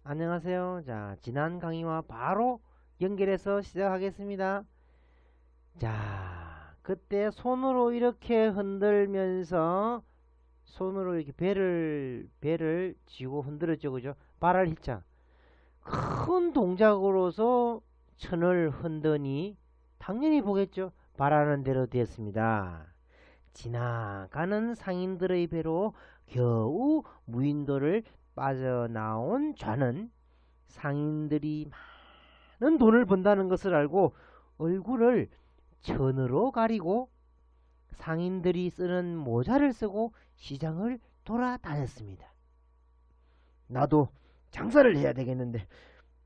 안녕하세요. 자, 지난 강의와 바로 연결해서 시작하겠습니다. 자, 그때 손으로 이렇게 흔들면서 손으로 이렇게 배를 쥐고 흔들었죠. 그죠? 발을 힐자. 큰 동작으로서 천을 흔드니 당연히 보겠죠. 바라는 대로 되었습니다. 지나가는 상인들의 배로 겨우 무인도를 빠져나온 좌는 상인들이 많은 돈을 번다는 것을 알고 얼굴을 천으로 가리고 상인들이 쓰는 모자를 쓰고 시장을 돌아다녔습니다. 나도 장사를 해야 되겠는데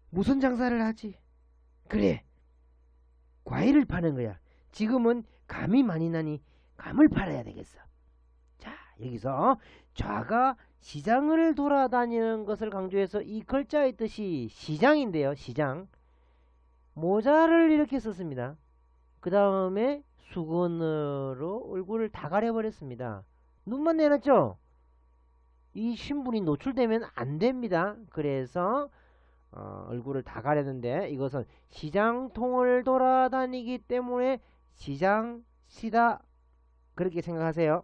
무슨 장사를 하지? 그래, 과일을 파는 거야. 지금은 감이 많이 나니 감을 팔아야 되겠어. 자, 여기서 좌가 시장을 돌아다니는 것을 강조해서 이 글자의 뜻이 시장인데요. 시장. 모자를 이렇게 썼습니다. 그 다음에 수건으로 얼굴을 다 가려버렸습니다. 눈만 내놨죠? 이 신분이 노출되면 안 됩니다. 그래서 얼굴을 다 가렸는데 이것은 시장통을 돌아다니기 때문에 시장시다 그렇게 생각하세요.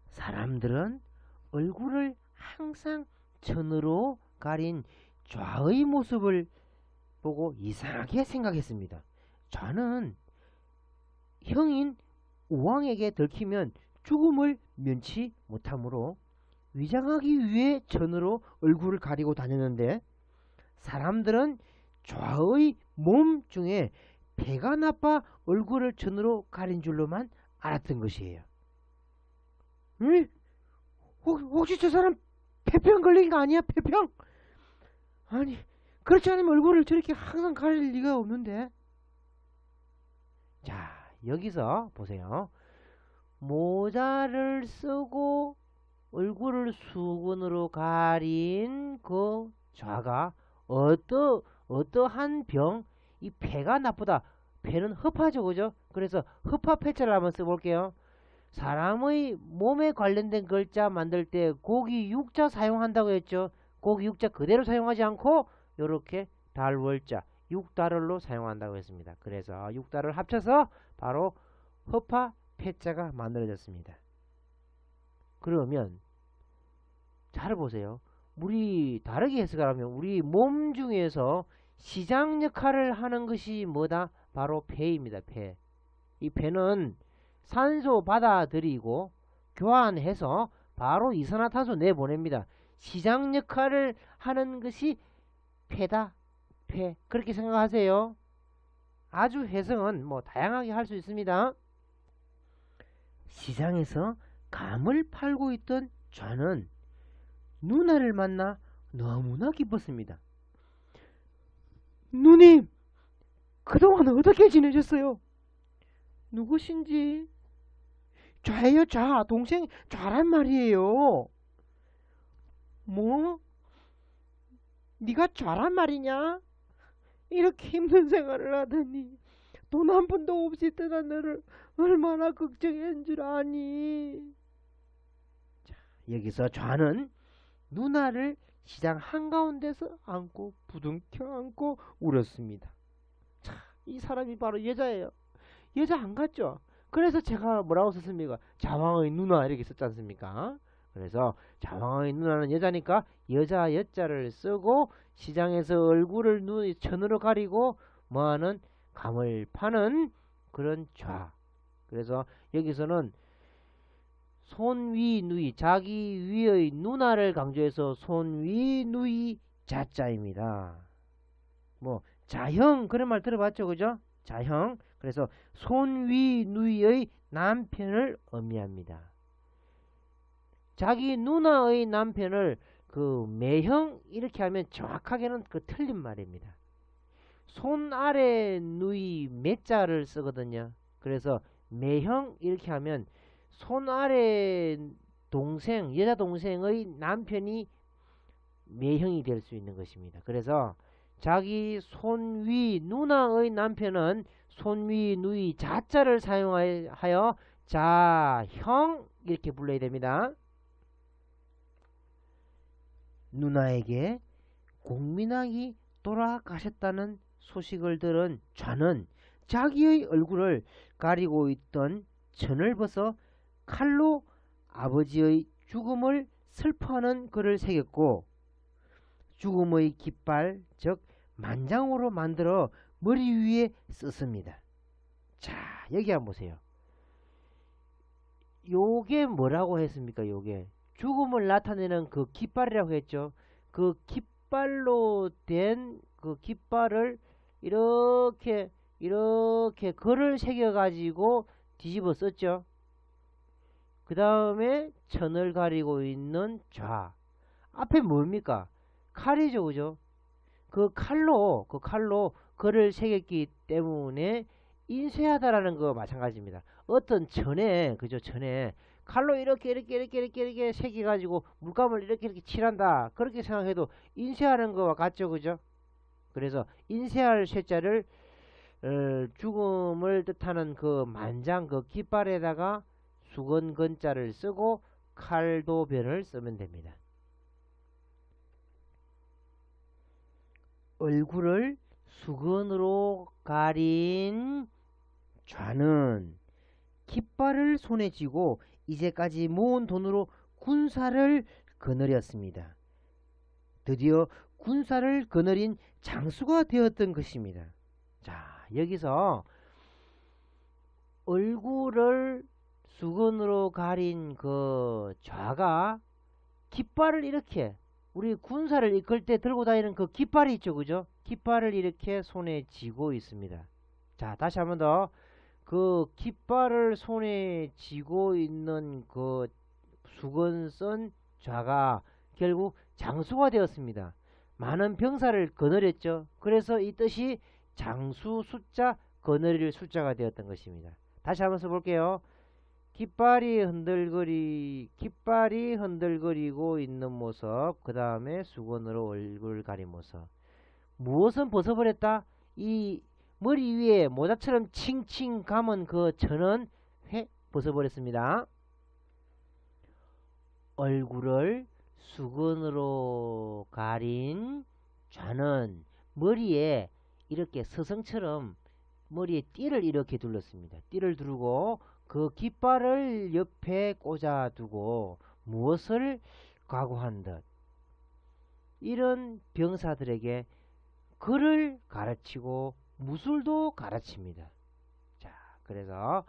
사람들은 얼굴을 항상 천으로 가린 좌의 모습을 보고 이상하게 생각했습니다. 좌는 형인 우왕에게 들키면 죽음을 면치 못하므로 위장하기 위해 천으로 얼굴을 가리고 다녔는데 사람들은 좌의 몸 중에 배가 나빠 얼굴을 천으로 가린 줄로만 알았던 것이에요. 응? 혹시 저 사람 폐병 걸린 거 아니야? 폐병? 아니, 그렇지 않으면 얼굴을 저렇게 항상 가릴 리가 없는데. 자, 여기서 보세요. 모자를 쓰고 얼굴을 수건으로 가린 그 좌가 어떠한 병, 이 폐가 나쁘다. 폐는 허파죠, 그죠? 그래서 허파폐자를 한번 써볼게요. 사람의 몸에 관련된 글자 만들 때 고기 육자 사용한다고 했죠. 고기 육자 그대로 사용하지 않고 요렇게 달월자 육달을로 사용한다고 했습니다. 그래서 육달을 합쳐서 바로 허파 패자가 만들어졌습니다. 그러면 잘 보세요. 우리 다르게 해석하면 우리 몸 중에서 시장 역할을 하는 것이 뭐다? 바로 폐입니다. 폐. 이 폐는 산소 받아들이고 교환해서 바로 이산화탄소 내보냅니다. 시장 역할을 하는 것이 폐다. 폐. 그렇게 생각하세요. 아주 해석은 뭐 다양하게 할 수 있습니다. 시장에서 감을 팔고 있던 좌는 누나를 만나 너무나 기뻤습니다. 누님, 그동안 어떻게 지내셨어요? 누구신지? 좌예요, 좌. 동생 좌란 말이에요. 뭐? 네가 좌란 말이냐? 이렇게 힘든 생활을 하다니 돈 한 푼도 없이 떠난 너를 얼마나 걱정한 줄 아니? 자, 여기서 좌는 누나를 시장 한가운데서 안고 부둥켜 안고 울었습니다. 자, 이 사람이 바로 여자예요. 여자 안 같죠? 그래서 제가 뭐라고 썼습니까? 자왕의 누나 이렇게 썼지 않습니까? 그래서 자왕의 누나는 여자니까 여자 여자를 쓰고 시장에서 얼굴을 천으로 가리고 뭐하는 감을 파는 그런 좌. 그래서 여기서는 손위 누이 자기 위의 누나를 강조해서 손위 누이 자자입니다. 뭐 자형 그런 말 들어봤죠, 그죠? 자형. 그래서 손위 누이의 남편을 의미합니다. 자기 누나의 남편을 그 매형 이렇게 하면 정확하게는 그 틀린 말입니다. 손 아래 누이 매자를 쓰거든요. 그래서 매형 이렇게 하면 손 아래 동생 여자 동생의 남편이 매형이 될 수 있는 것입니다. 그래서 자기 손위 누나의 남편은 손위 누이 자자를 사용하여 자형 이렇게 불러야 됩니다. 누나에게 공민왕이 돌아가셨다는 소식을 들은 좌는 자기의 얼굴을 가리고 있던 천을 벗어 칼로 아버지의 죽음을 슬퍼하는 글을 새겼고 죽음의 깃발 즉 만장으로 만들어 머리 위에 썼습니다. 자, 여기 한번 보세요. 요게 뭐라고 했습니까? 요게 죽음을 나타내는 그 깃발이라고 했죠. 그 깃발로 된 그 깃발을 이렇게 글을 새겨 가지고 뒤집어 썼죠. 그 다음에 천을 가리고 있는 좌 앞에 뭡니까? 칼이죠, 그죠? 그 칼로 글을 새겼기 때문에 인쇄하다라는 거 마찬가지입니다. 어떤 천에, 그죠? 천에 칼로 이렇게 새겨가지고 물감을 이렇게 칠한다. 그렇게 생각해도 인쇄하는 거와 같죠, 그죠? 그래서 인쇄할 쇠자를 죽음을 뜻하는 그 만장 그 깃발에다가 수건건자를 쓰고 칼도변을 쓰면 됩니다. 얼굴을 수건으로 가린 좌는 깃발을 손에 쥐고 이제까지 모은 돈으로 군사를 거느렸습니다. 드디어 군사를 거느린 장수가 되었던 것입니다. 자, 여기서 얼굴을 수건으로 가린 그 좌가 깃발을 이렇게 우리 군사를 이끌 때 들고 다니는 그 깃발이 있죠, 그죠? 깃발을 이렇게 손에 쥐고 있습니다. 자, 다시 한번 더. 그 깃발을 손에 쥐고 있는 그 수건 쓴 좌가 결국 장수가 되었습니다. 많은 병사를 거느렸죠. 그래서 이 뜻이 장수 숫자 거느릴 숫자가 되었던 것입니다. 다시 한번 써볼게요. 깃발이 흔들거리고 있는 모습, 그 다음에 수건으로 얼굴 가린 모습. 무엇은 벗어버렸다? 이 머리 위에 모자처럼 칭칭 감은 그 천은 벗어버렸습니다. 얼굴을 수건으로 가린 좌는 머리에 이렇게 서성처럼 머리에 띠를 이렇게 둘렀습니다. 띠를 두르고 그 깃발을 옆에 꽂아두고 무엇을 각오한 듯 이런 병사들에게 글을 가르치고 무술도 가르칩니다. 자, 그래서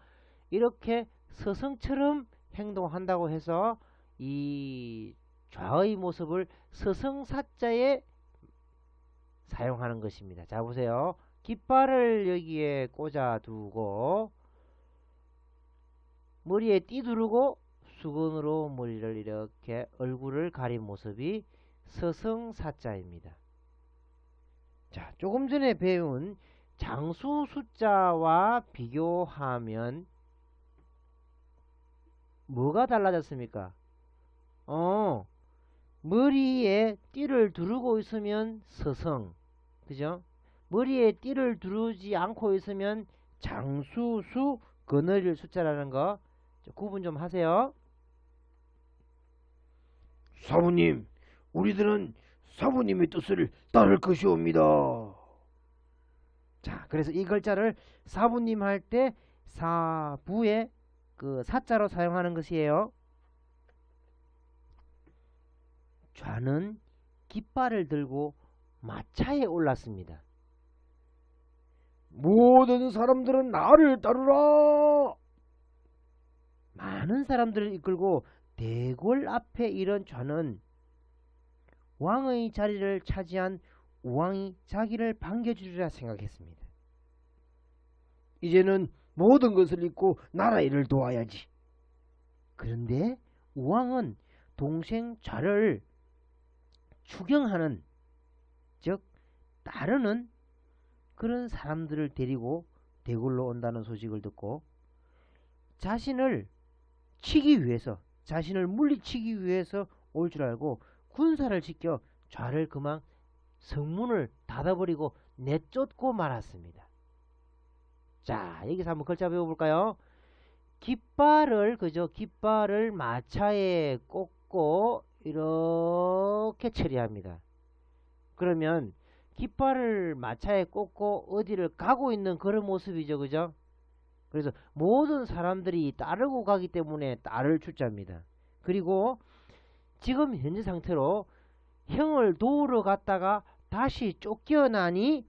이렇게 서성처럼 행동한다고 해서 이 좌의 모습을 서성사자에 사용하는 것입니다. 자, 보세요. 깃발을 여기에 꽂아두고 머리에 띠 두르고 수건으로 머리를 이렇게 얼굴을 가린 모습이 서성사자입니다. 자, 조금 전에 배운 장수 숫자와 비교하면 뭐가 달라졌습니까? 머리에 띠를 두르고 있으면 서성, 그죠? 머리에 띠를 두르지 않고 있으면 장수수 거느릴 숫자라는 거 구분 좀 하세요. 사부님, 우리들은 사부님의 뜻을 따를 것이옵니다. 자, 그래서 이 글자를 사부님 할 때 사부에 그 사자로 사용하는 것이에요. 좌는 깃발을 들고 마차에 올랐습니다. 모든 사람들은 나를 따르라. 많은 사람들을 이끌고 대궐 앞에 이른 좌는 왕의 자리를 차지한 우왕이 자기를 반겨주리라 생각했습니다. 이제는 모든 것을 잊고 나라 일을 도와야지. 그런데 우왕은 동생 좌를 추경하는, 즉 따르는 그런 사람들을 데리고 대궐로 온다는 소식을 듣고 자신을 치기 위해서, 자신을 물리치기 위해서 올 줄 알고 군사를 지켜 좌를 그만 성문을 닫아버리고 내쫓고 말았습니다. 자, 여기서 한번 글자 배워볼까요? 깃발을, 그죠? 깃발을 마차에 꽂고 이렇게 처리합니다. 그러면 깃발을 마차에 꽂고 어디를 가고 있는 그런 모습이죠. 그죠? 그래서 모든 사람들이 따르고 가기 때문에 따를 추자입니다. 그리고 지금 현재 상태로 형을 도우러 갔다가 다시 쫓겨나니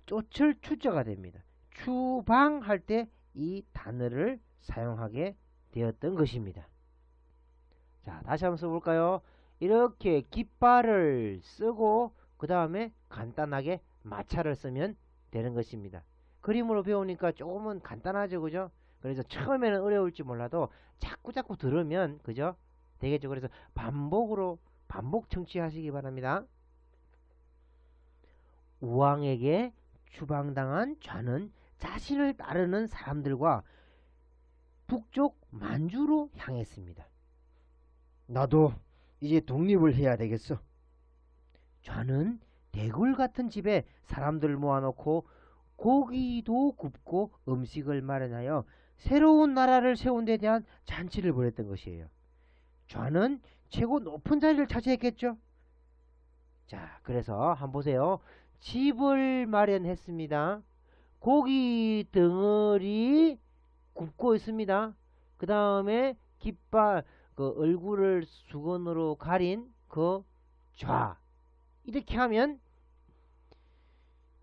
쫓을 추자가 됩니다. 추방할 때 이 단어를 사용하게 되었던 것입니다. 자, 다시 한번 써볼까요? 이렇게 깃발을 쓰고 그 다음에 간단하게 마차를 쓰면 되는 것입니다. 그림으로 배우니까 조금은 간단하죠. 그죠? 그래서 처음에는 어려울지 몰라도 자꾸 들으면 그죠? 되겠죠. 그래서 반복 청취하시기 바랍니다. 우왕에게 추방당한 좌는 자신을 따르는 사람들과 북쪽 만주로 향했습니다. 나도 이제 독립을 해야 되겠어. 좌는 대굴 같은 집에 사람들을 모아놓고 고기도 굽고 음식을 마련하여 새로운 나라를 세운 데 대한 잔치를 벌였던 것이에요. 좌는 최고 높은 자리를 차지했겠죠. 자, 그래서 한번 보세요. 집을 마련했습니다. 고기 덩어리 굽고 있습니다. 그 다음에 깃발 그 얼굴을 수건으로 가린 그 좌, 이렇게 하면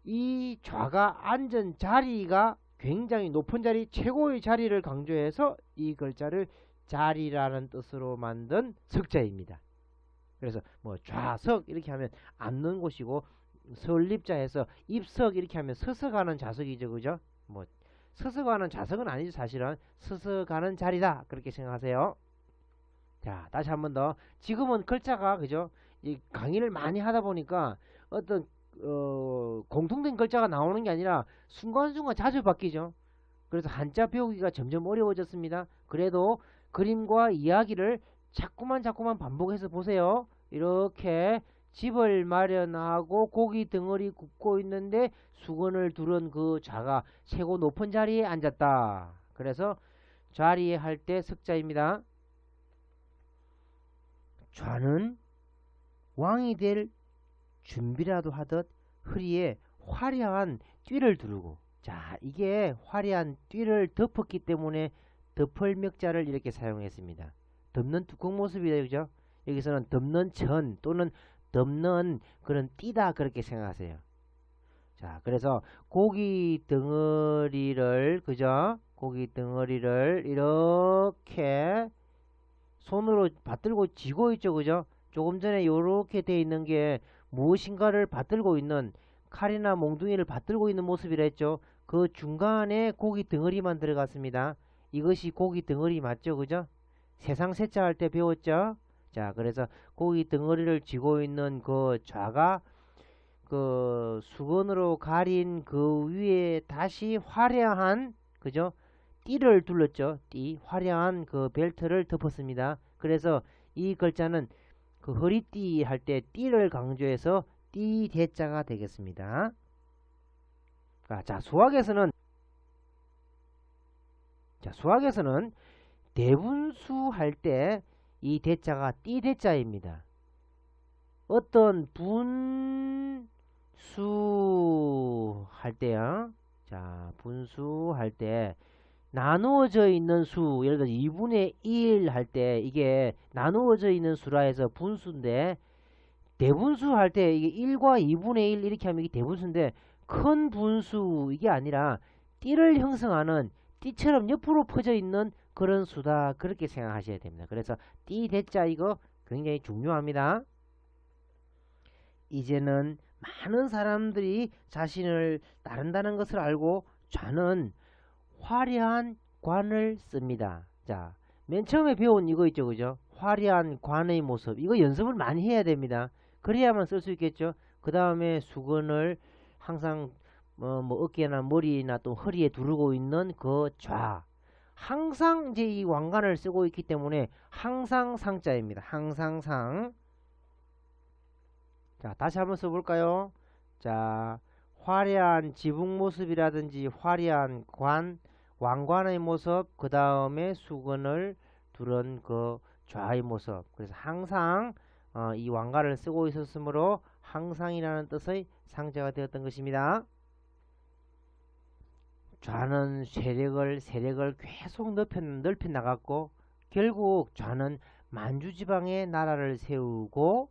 이 좌가 앉은 자리가 굉장히 높은 자리, 최고의 자리를 강조해서 이 글자를 자리라는 뜻으로 만든 석자입니다. 그래서 뭐 좌석 이렇게 하면 앉는 곳이고, 설립자에서 입석 이렇게 하면 서서 가는 좌석이죠. 그죠? 뭐 서서 가는 좌석은 아니죠. 사실은 서서 가는 자리다, 그렇게 생각하세요. 자, 다시 한 번 더. 지금은 글자가 그죠? 이 강의를 많이 하다 보니까 어떤 공통된 글자가 나오는 게 아니라 순간순간 자주 바뀌죠. 그래서 한자 배우기가 점점 어려워졌습니다. 그래도 그림과 이야기를 자꾸만 반복해서 보세요. 이렇게 집을 마련하고 고기 덩어리 굽고 있는데 수건을 두른 그 좌가 최고 높은 자리에 앉았다. 그래서 자리에 할 때 석자입니다. 좌는 왕이 될 준비라도 하듯 허리에 화려한 띠를 두르고, 자, 이게 화려한 띠를 덮었기 때문에 덮을멱자를 이렇게 사용했습니다. 덮는 뚜껑 모습이에요. 그죠? 여기서는 덮는 천 또는 덮는 그런 띠다, 그렇게 생각하세요. 자, 그래서 고기 덩어리를 그죠? 고기 덩어리를 이렇게 손으로 받들고 쥐고 있죠. 그죠? 조금 전에 요렇게 돼 있는 게 무엇인가를 받들고 있는, 칼이나 몽둥이를 받들고 있는 모습이라 했죠. 그 중간에 고기 덩어리만 들어갔습니다. 이것이 고기 덩어리 맞죠? 그죠? 세상 세자 할 때 배웠죠? 자, 그래서 고기 덩어리를 쥐고 있는 그 좌가 그 수건으로 가린 그 위에 다시 화려한 그죠? 띠를 둘렀죠. 띠, 화려한 그 벨트를 덮었습니다. 그래서 이 글자는 그 허리띠 할 때 띠를 강조해서 띠 대자가 되겠습니다. 자, 수학에서는 대분수 할 때 이 대자가 띠 대자입니다. 어떤 분수 할 때요. 자, 분수 할 때 나누어져 있는 수, 예를 들어서 2분의 1 할 때 이게 나누어져 있는 수라 해서 분수인데, 대분수 할 때 이게 1과 2분의 1 이렇게 하면 이게 대분수인데, 큰 분수 이게 아니라 띠를 형성하는, 띠처럼 옆으로 퍼져 있는 그런 수다, 그렇게 생각하셔야 됩니다. 그래서 띠 대자 이거 굉장히 중요합니다. 이제는 많은 사람들이 자신을 따른다는 것을 알고 좌는 화려한 관을 씁니다. 자, 맨 처음에 배운 이거 있죠. 그죠? 화려한 관의 모습. 이거 연습을 많이 해야 됩니다. 그래야만 쓸 수 있겠죠. 그 다음에 수건을 항상 뭐 어깨나 머리나 또 허리에 두르고 있는 그 좌. 항상 이제 이 왕관을 쓰고 있기 때문에 항상 상자입니다. 항상 상. 자, 다시 한번 써볼까요? 자, 화려한 지붕 모습이라든지 화려한 관, 왕관의 모습, 그 다음에 수건을 두른 그 좌의 모습. 그래서 항상 이 왕가를 쓰고 있었으므로 항상이라는 뜻의 상자가 되었던 것입니다. 좌는 세력을 계속 넓혀 나갔고 결국 좌는 만주지방에 나라를 세우고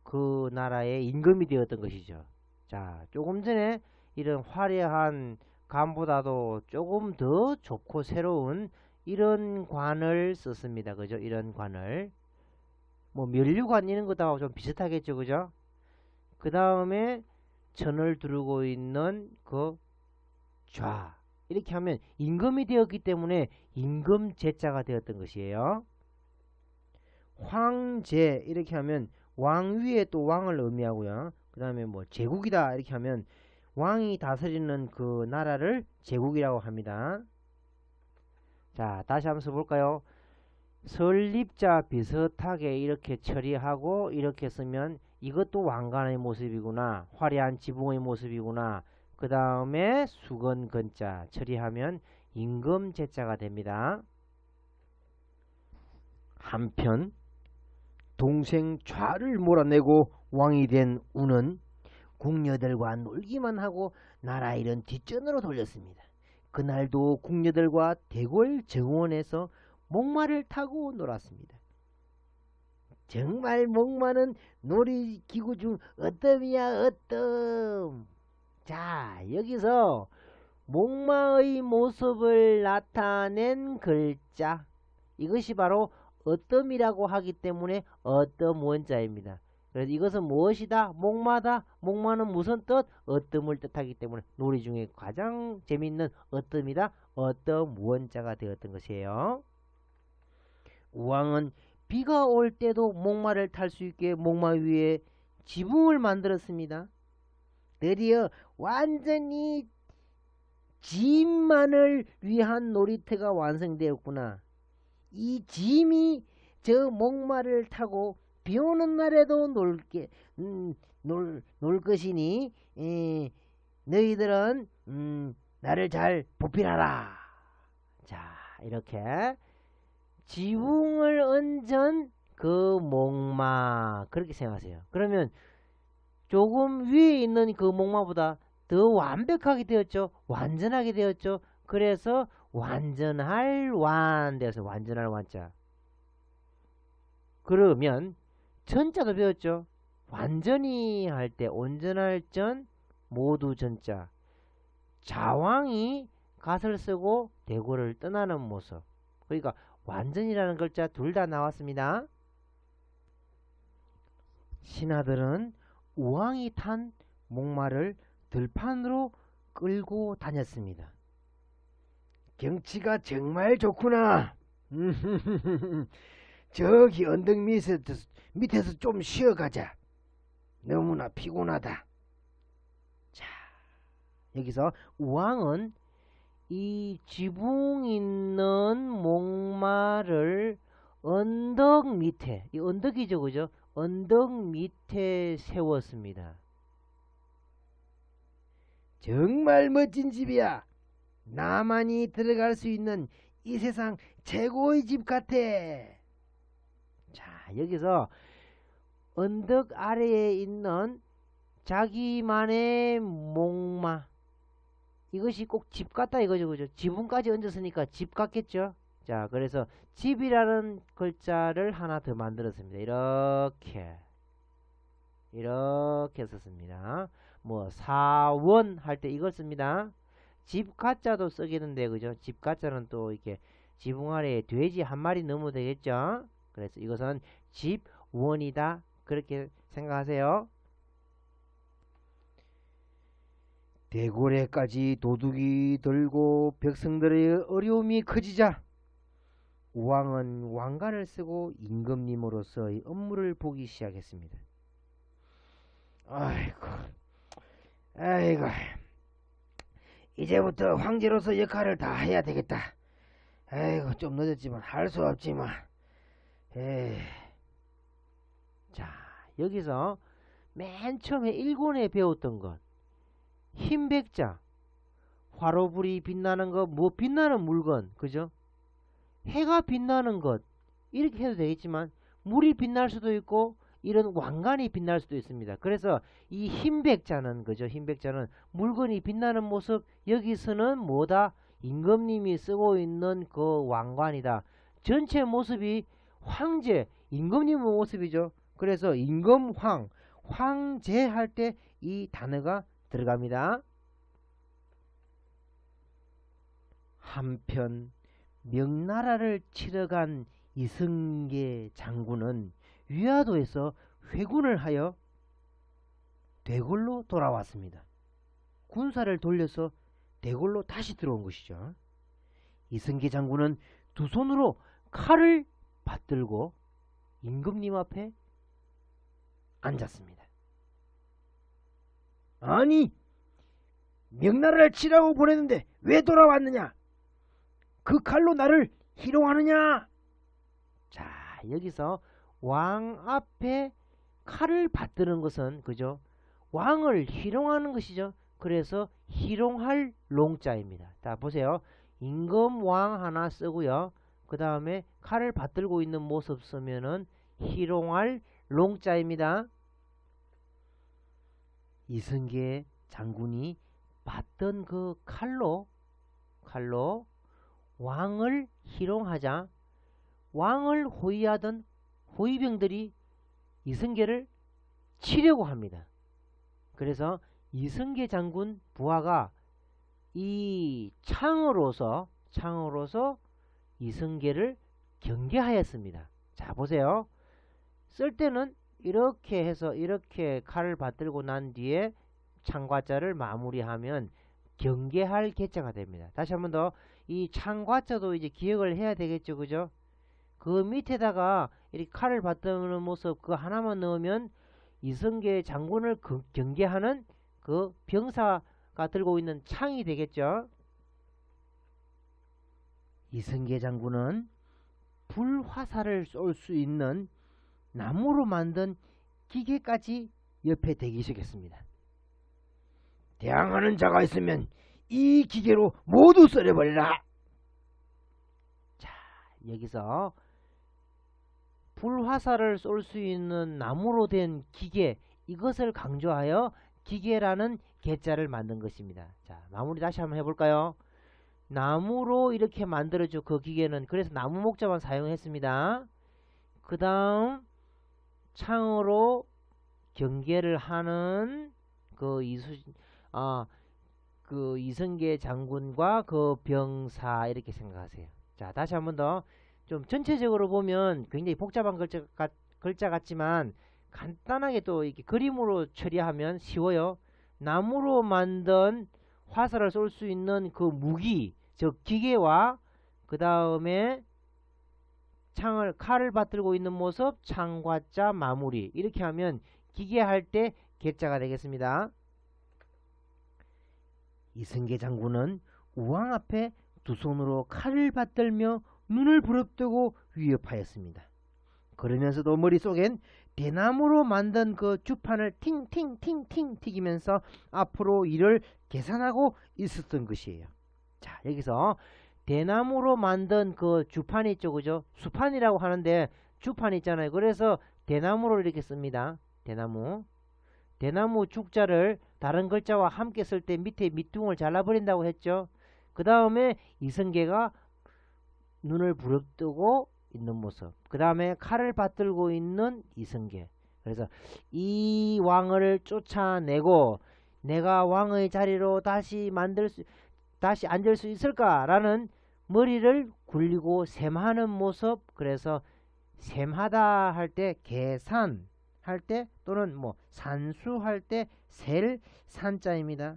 그 나라의 임금이 되었던 것이죠. 자, 조금 전에 이런 화려한 관보다도 조금 더 좋고 새로운 이런 관을 썼습니다. 그죠? 이런 관을. 뭐 면류관 이런 거하고 좀 비슷하겠죠. 그죠? 그 다음에 천을 두르고 있는 그 좌. 이렇게 하면 임금이 되었기 때문에 임금제자가 되었던 것이에요. 황제 이렇게 하면 왕 위에 또 왕을 의미하고요. 그 다음에 뭐 제국이다 이렇게 하면 왕이 다스리는 그 나라를 제국이라고 합니다. 자, 다시 한번 써볼까요? 설립자 비슷하게 이렇게 처리하고 이렇게 쓰면 이것도 왕관의 모습이구나. 화려한 지붕의 모습이구나. 그 다음에 수건건자 처리하면 임금제자가 됩니다. 한편 동생 좌를 몰아내고 왕이 된 우는 궁녀들과 놀기만 하고 나라 일은 뒷전으로 돌렸습니다. 그날도 궁녀들과 대궐 정원에서 목마를 타고 놀았습니다. 정말 목마는 놀이기구 중 어떤 어떤. 자, 여기서 목마의 모습을 나타낸 글자, 이것이 바로 어뜸이라고 하기 때문에 어뜸 원자입니다. 그래서 이것은 무엇이다? 목마다. 목마는 무슨 뜻? 어뜸을 뜻하기 때문에 놀이 중에 가장 재미있는 어뜸이다. 어뜸 원자가 되었던 것이에요. 우왕은 비가 올 때도 목마를 탈 수 있게 목마 위에 지붕을 만들었습니다. 드디어 완전히 짐만을 위한 놀이터가 완성되었구나. 이 짐이 저 목마를 타고 비 오는 날에도 놀 것이니 너희들은 나를 잘 보필하라. 자, 이렇게 지붕을 얹은 그 목마, 그렇게 생각하세요. 그러면 조금 위에 있는 그 목마보다 더 완벽하게 되었죠. 완전하게 되었죠. 그래서 완전할 완 되어서 완전할 완자. 그러면 전자도 배웠죠. 완전히 할 때 온전할 전 모두 전자. 자왕이 갓을 쓰고 대궐을 떠나는 모습. 그러니까 완전이라는 글자 둘 다 나왔습니다. 신하들은 우왕이 탄 목마를 들판으로 끌고 다녔습니다. 경치가 정말 좋구나. 저기 언덕 밑에서 좀 쉬어가자. 너무나 피곤하다. 자, 여기서 우왕은 이 지붕 있는 목마를 언덕 밑에, 이 언덕이죠, 그죠? 언덕 밑에 세웠습니다. 정말 멋진 집이야. 나만이 들어갈 수 있는 이 세상 최고의 집 같아. 자, 여기서 언덕 아래에 있는 자기만의 목마, 이것이 꼭 집 같다 이거죠, 그죠? 지붕까지 얹었으니까 집 같겠죠? 자, 그래서 집이라는 글자를 하나 더 만들었습니다. 이렇게 썼습니다. 뭐 사원 할 때 이걸 씁니다. 집 가짜도 쓰겠는데, 그죠? 집 가짜는 또 이렇게 지붕 아래에 돼지 한 마리 넣으면 되겠죠? 그래서 이것은 집원이다, 그렇게 생각하세요. 대궐에까지 도둑이 들고 백성들의 어려움이 커지자 우왕은 왕관을 쓰고 임금님으로서의 업무를 보기 시작했습니다. 아이고, 이제부터 황제로서 역할을 다 해야 되겠다. 아이고, 좀 늦었지만 할 수 없지만. 자, 여기서 맨 처음에 일본에 배웠던 것, 흰백자, 화로불이 빛나는 것, 뭐 빛나는 물건, 그죠? 해가 빛나는 것, 이렇게 해도 되겠지만 물이 빛날 수도 있고 이런 왕관이 빛날 수도 있습니다. 그래서 이 흰백자는 그죠? 흰백자는 물건이 빛나는 모습, 여기서는 뭐다? 임금님이 쓰고 있는 그 왕관이다. 전체 모습이 황제, 임금님의 모습이죠. 그래서 임금황, 황제 할 때 이 단어가 들어갑니다. 한편 명나라를 치러간 이승계 장군은 위화도에서 회군을 하여 대궐로 돌아왔습니다. 군사를 돌려서 대궐로 다시 들어온 것이죠. 이승계 장군은 두 손으로 칼을 받들고 임금님 앞에 앉았습니다. 아니, 명나라를 치라고 보냈는데 왜 돌아왔느냐? 그 칼로 나를 희롱하느냐? 자, 여기서 왕 앞에 칼을 받드는 것은 그죠? 왕을 희롱하는 것이죠. 그래서 희롱할 롱자입니다. 자, 보세요. 임금왕 하나 쓰고요. 그 다음에 칼을 받들고 있는 모습 쓰면은 희롱할 롱자입니다. 이승계 장군이 받던 그 칼로 왕을 희롱하자 왕을 호위하던 호위병들이 이승계를 치려고 합니다. 그래서 이승계 장군 부하가 이 창으로서 이승계를 경계하였습니다. 자, 보세요. 쓸 때는 이렇게 해서 이렇게 칼을 받들고 난 뒤에 창과자를 마무리하면 경계할 계자가 됩니다. 다시 한 번 더 이 창과자도 이제 기억을 해야 되겠죠, 그죠? 그 밑에다가 이렇게 칼을 받드는 모습 그 하나만 넣으면 이승계 장군을 경계하는 그 병사가 들고 있는 창이 되겠죠. 이승계 장군은 불화살을 쏠 수 있는 나무로 만든 기계까지 옆에 대기시켰습니다. 대항하는 자가 있으면 이 기계로 모두 썰어버리라. 자, 여기서 불화살을 쏠 수 있는 나무로 된 기계, 이것을 강조하여 기계라는 계자를 만든 것입니다. 자, 마무리 다시 한번 해볼까요? 나무로 이렇게 만들어져 그 기계는 그래서 나무 목자만 사용했습니다. 그 다음 창으로 경계를 하는 그 이승계 장군과 그 병사 이렇게 생각하세요. 자, 다시 한번 더 좀 전체적으로 보면 굉장히 복잡한 글자 같지만 간단하게 또 이렇게 그림으로 처리하면 쉬워요. 나무로 만든 화살을 쏠 수 있는 그 무기, 즉 기계와 그 다음에 칼을 받들고 있는 모습, 창과자 마무리 이렇게 하면 기계 할 때 개자가 되겠습니다. 이승계 장군은 우왕 앞에 두 손으로 칼을 받들며 눈을 부릅뜨고 위협하였습니다. 그러면서도 머릿속엔 대나무로 만든 그 주판을 팅팅팅팅 튀기면서 앞으로 일을 계산하고 있었던 것이에요. 자, 여기서 대나무로 만든 그 주판 있죠, 그죠? 수판이라고 하는데 주판 있잖아요. 그래서 대나무로 이렇게 씁니다. 대나무 죽자를 다른 글자와 함께 쓸 때 밑에 밑둥을 잘라버린다고 했죠. 그 다음에 이승계가 눈을 부릅뜨고 있는 모습, 그 다음에 칼을 받들고 있는 이승계. 그래서 이 왕을 쫓아내고 내가 왕의 자리로 다시 앉을 수 있을까라는 머리를 굴리고 셈하는 모습. 그래서 셈하다 할 때 계산할 때 또는 뭐 산수할 때 셀 산자입니다.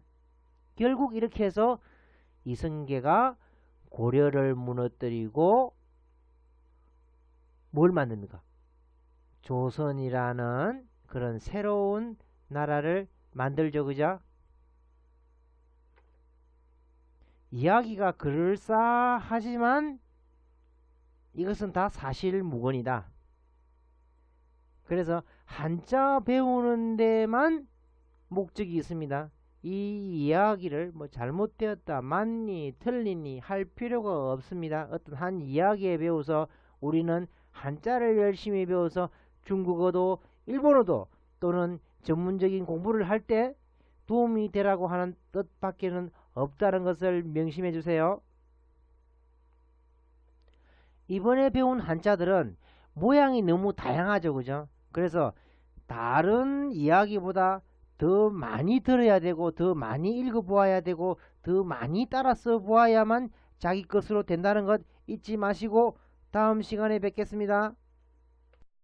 결국 이렇게 해서 이승계가 고려를 무너뜨리고 뭘 만듭니까? 조선이라는 그런 새로운 나라를 만들죠, 그죠? 이야기가 그럴싸하지만 이것은 다 사실무근이다. 그래서 한자 배우는 데만 목적이 있습니다. 이 이야기를 뭐 잘못되었다, 맞니, 틀리니 할 필요가 없습니다. 어떤 한 이야기에 배워서 우리는 한자를 열심히 배워서 중국어도 일본어도 또는 전문적인 공부를 할 때 도움이 되라고 하는 뜻밖에는 없다는 것을 명심해 주세요. 이번에 배운 한자들은 모양이 너무 다양하죠, 그죠? 그래서 다른 이야기보다 더 많이 들어야 되고 더 많이 읽어보아야 되고 더 많이 따라 써보아야만 자기 것으로 된다는 것 잊지 마시고 다음 시간에 뵙겠습니다.